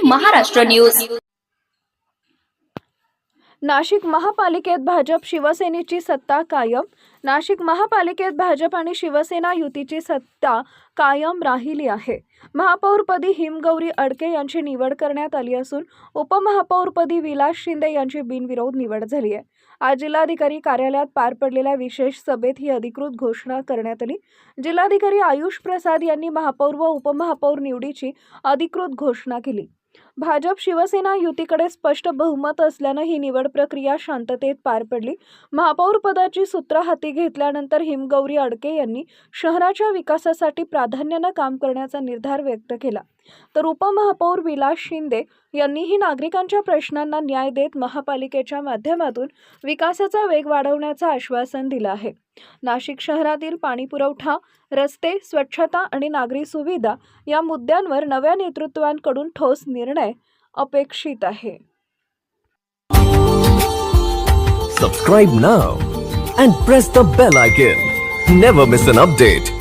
Maharashtra news. Nashik महापालिकेत भाजप शिवसेनेची सत्ता कायम। नाशिक महापालिकेत भाजप आणि शिवसेना युतीची सत्ता कायम राहिली आहे। महापौरपदी हिमगौरी अडके यांची निवड करण्यात आली असून उपमहापौरपदी विलास शिंदे यांची बिनविरोध निवड झाली आहे। आज जिल्हाधिकारी कार्यालयात पार पडलेल्या विशेष सभेत ही अधिकृत घोषणा करण्यात आली। जिल्हाधिकारी आयुष प्रसाद यांनी महापौर व उपमहापौर निवडीची अधिकृत घोषणा केली। भाजप शिवसेना युतीकडे स्पष्ट बहुमत असल्याने ही निवड प्रक्रिया शांततेत पार पडली। महापौर पदाची सूत्र हाती घेतल्यानंतर हिमगौरी अडके यांनी शहराच्या विकासासाठी प्राधान्याने काम करण्याचा निर्धार व्यक्त केला, तर उपमहापौर विलास शिंदे यांनीही नागरिकांच्या प्रश्नांना न्याय देत महापालिकेच्या माध्यमातून विकासाचा वेग वाढवण्याचं आश्वासन दिलं आहे। नाशिक शहरातील पाणी पुरवठा, रस्ते, स्वच्छता आणि नागरी सुविधा या मुद्द्यांवर नव्या नेतृत्वांकडून ठोस निर्णय अपेक्षित आहे। Subscribe now and press the bell icon. Never miss an update.